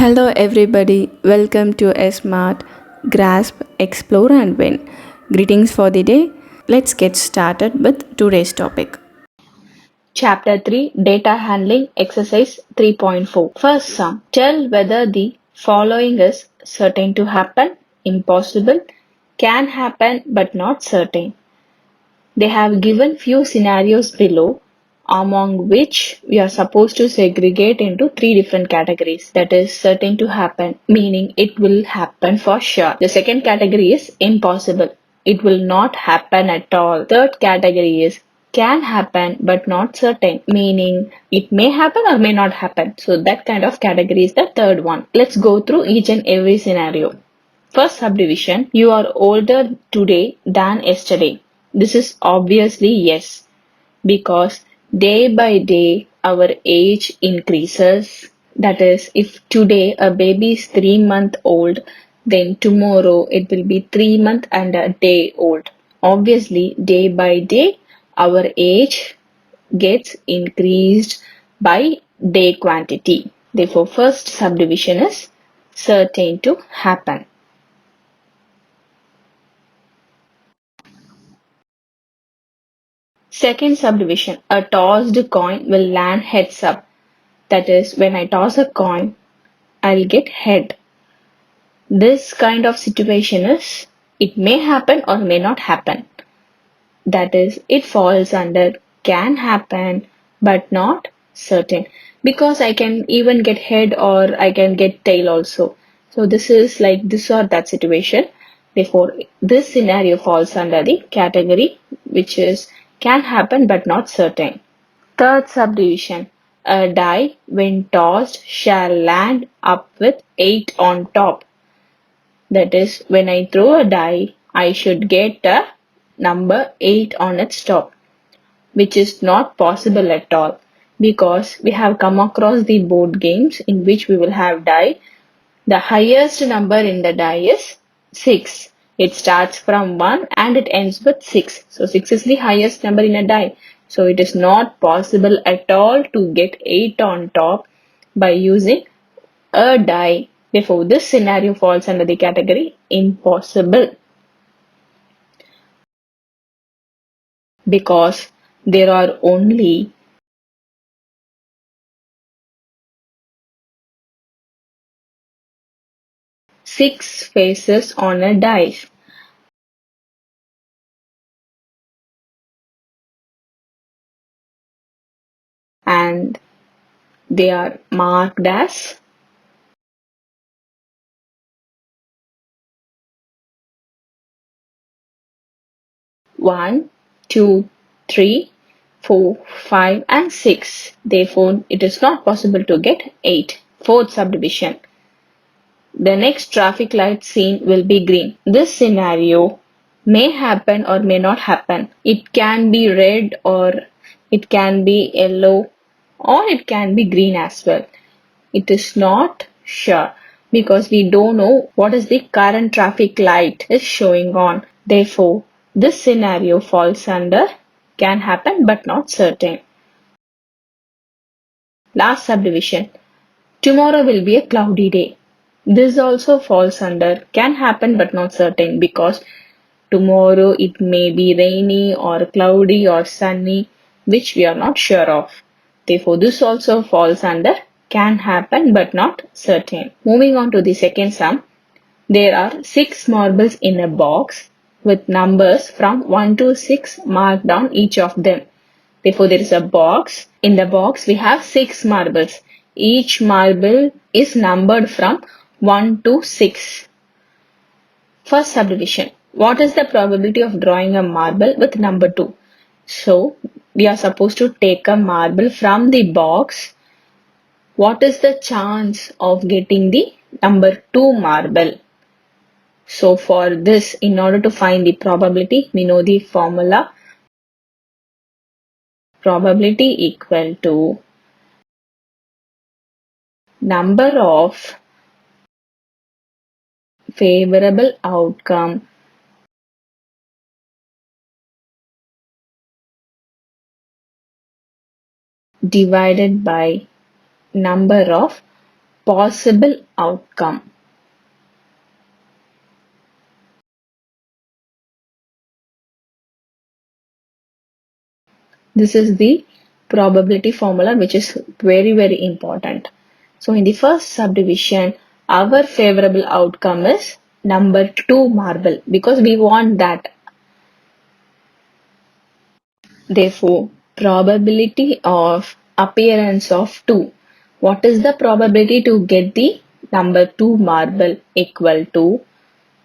Hello, everybody. Welcome to a smart grasp, explore, and win. Greetings for the day. Let's get started with today's topic. Chapter 3 Data Handling Exercise 3.4 First sum. Tell whether the following is certain to happen, impossible, can happen but not certain. They have given few scenarios below, among which we are supposed to segregate into three different categories. That is certain to happen, meaning it will happen for sure. The second category is impossible. It will not happen at all. Third category is can happen but not certain, meaning it may happen or may not happen. So that kind of category is the third one. Let's go through each and every scenario. First subdivision, you are older today than yesterday. This is obviously yes, because day by day our age increases. That is, if today a baby is 3 month old, then tomorrow it will be 3 month and a day old. Obviously, day by day our age gets increased by day quantity. Therefore, first subdivision is certain to happen. Second subdivision, a tossed coin will land heads up. That is, when I toss a coin, I'll get head. This kind of situation is, it may happen or may not happen. That is, it falls under can happen but not certain. Because I can even get head or I can get tail also. So this is like this or that situation. Therefore, this scenario falls under the category which is can happen but not certain. Third subdivision. A die, when tossed, shall land up with 8 on top. That is, when I throw a die, I should get a number 8 on its top, which is not possible at all because we have come across the board games in which we will have die. The highest number in the die is 6. It starts from 1 and it ends with 6. So 6 is the highest number in a die. So it is not possible at all to get 8 on top by using a die. Therefore, this scenario falls under the category impossible because there are only 6 faces on a die. And they are marked as 1, 2, 3, 4, 5, and 6. Therefore, it is not possible to get 8. Fourth subdivision. The next traffic light seen will be green. This scenario may happen or may not happen. It can be red or it can be yellow or it can be green as well. It is not sure because we don't know what is the current traffic light is showing on. Therefore, this scenario falls under can happen but not certain. Last subdivision. Tomorrow will be a cloudy day. This also falls under can happen but not certain because tomorrow it may be rainy or cloudy or sunny, which we are not sure of. Therefore, this also falls under can happen but not certain. Moving on to the second sum, there are 6 marbles in a box with numbers from 1 to 6 marked on each of them. Therefore, there is a box. In the box, we have 6 marbles. Each marble is numbered from 1 to 6. First subdivision. What is the probability of drawing a marble with number 2? So, we are supposed to take a marble from the box. What is the chance of getting the number 2 marble? So, for this, in order to find the probability, we know the formula. Probability equal to number of favorable outcome divided by number of possible outcome. This is the probability formula which is very important. So in the first subdivision, our favorable outcome is number 2 marble because we want that. Therefore, probability of appearance of 2. What is the probability to get the number 2 marble equal to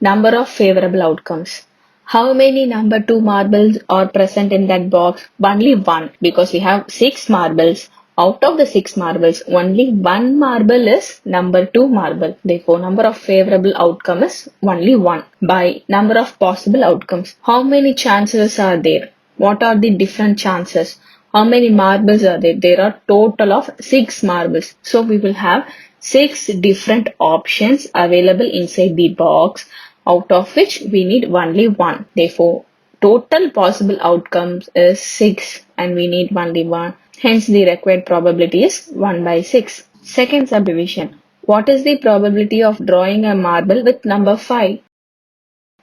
number of favorable outcomes? How many number 2 marbles are present in that box? Only one, because we have 6 marbles. Out of the 6 marbles, only one marble is number 2 marble. Therefore, number of favorable outcome is only 1. By number of possible outcomes, how many chances are there? What are the different chances? How many marbles are there? There are total of 6 marbles. So we will have 6 different options available inside the box, out of which we need only one. Therefore, total possible outcomes is 6 and we need only one. Hence, the required probability is 1 by 6. Second subdivision. What is the probability of drawing a marble with number 5?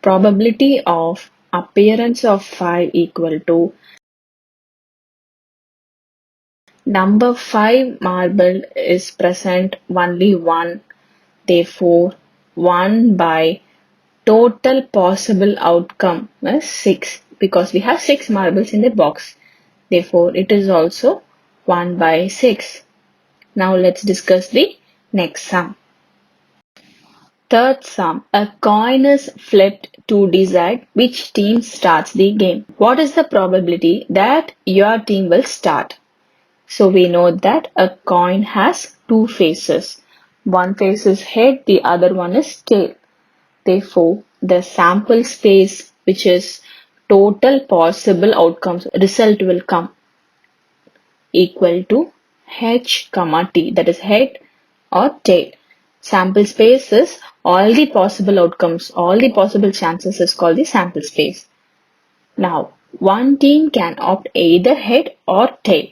Probability of appearance of 5 equal to number 5 marble is present only 1. Therefore, 1 by total possible outcome is 6 because we have 6 marbles in the box. Therefore, it is also 1 by 6. Now let's discuss the next sum. Third sum. A coin is flipped to decide which team starts the game. What is the probability that your team will start? So we know that a coin has two faces. One face is head, the other one is tail. Therefore, the sample space, which is total possible outcomes, result will come equal to h comma t, that is head or tail. Sample space is all the possible outcomes, all the possible chances is called the sample space. Now, one team can opt either head or tail.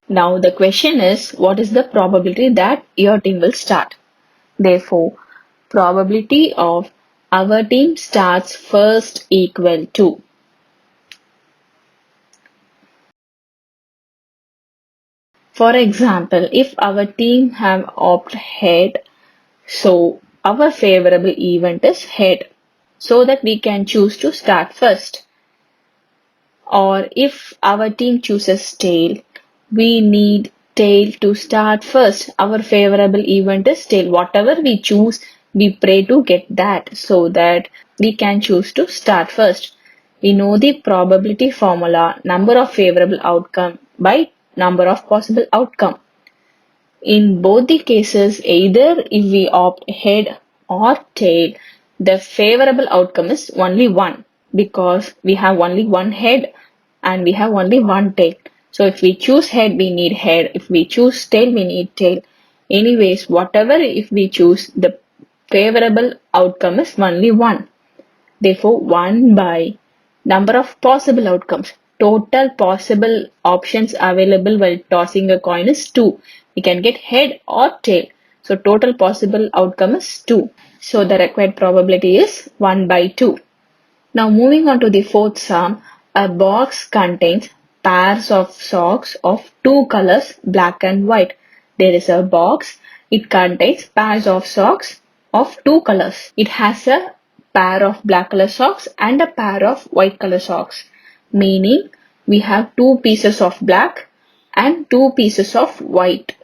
Now the question is, what is the probability that your team will start? Therefore, probability of our team starts first equal to, for example, if our team have opt head, so our favorable event is head, so that we can choose to start first. Or if our team chooses tail, we need tail to start first. Our favorable event is tail. Whatever we choose, we pray to get that so that we can choose to start first. We know the probability formula, number of favorable outcome by number of possible outcome. In both the cases, either if we opt head or tail, the favorable outcome is only one because we have only one head and we have only one tail. So if we choose head, we need head. If we choose tail, we need tail. Anyways, whatever if we choose, the favorable outcome is only one. Therefore, 1 by number of possible outcomes. Total possible options available while tossing a coin is 2. We can get head or tail. So total possible outcome is 2. So the required probability is 1 by 2. Now moving on to the fourth sum, a box contains pairs of socks of two colors, black and white. There is a box. It contains pairs of socks of two colors. It has a pair of black color socks and a pair of white color socks. Meaning we have two pieces of black and two pieces of white.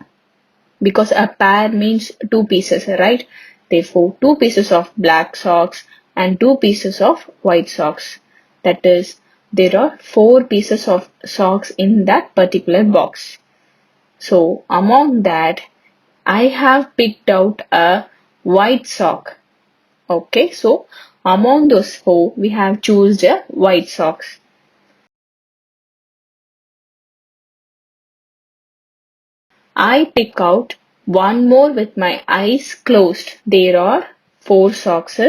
Because a pair means two pieces, right? Therefore, two pieces of black socks and two pieces of white socks. That is, there are four pieces of socks in that particular box. So, among that, I have picked out a white sock. Okay, so among those four, we have chosen a white socks. I pick out one more with my eyes closed. There are four socks.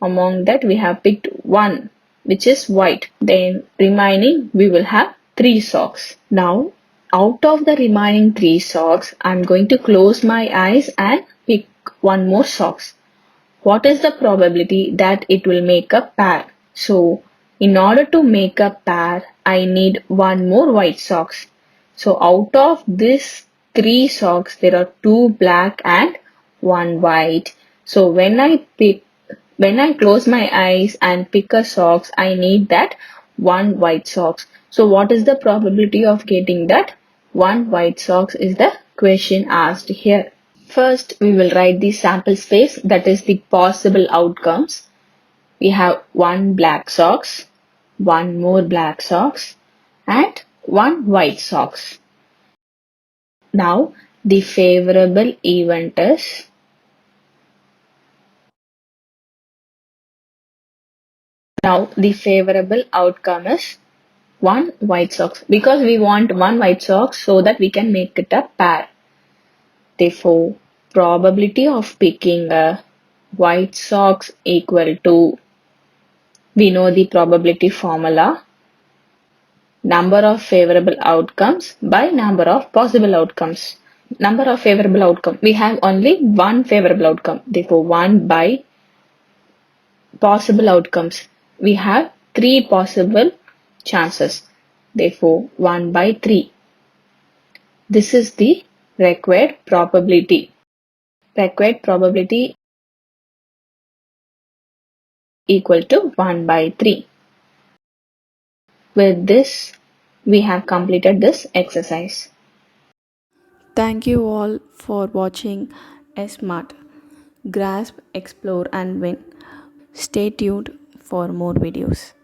Among that we have picked one which is white. Then remaining we will have three socks. Now Out of the remaining 3 socks, I'm going to close my eyes and pick one more socks. What is the probability that it will make a pair? So, in order to make a pair, I need one more white socks. So, out of this 3 socks, there are 2 black and 1 white. So, when I close my eyes and pick a socks, I need that 1 white socks. So, what is the probability of getting that 1 white socks is the question asked here. First, we will write the sample space, that is the possible outcomes. We have 1 black socks, 1 more black socks, and 1 white socks. Now, the favorable event is now the favorable outcome is 1 white socks because we want 1 white socks so that we can make it a pair. Therefore, probability of picking a white socks equal to, we know the probability formula, number of favorable outcomes by number of possible outcomes. Number of favorable outcome, we have only one favorable outcome. Therefore, 1 by possible outcomes. We have 3 possible chances. Therefore, 1 by 3. This is the required probability. Required probability equal to 1 by 3. With this, we have completed this exercise. Thank you all for watching Smart. Grasp, explore, and win. Stay tuned for more videos.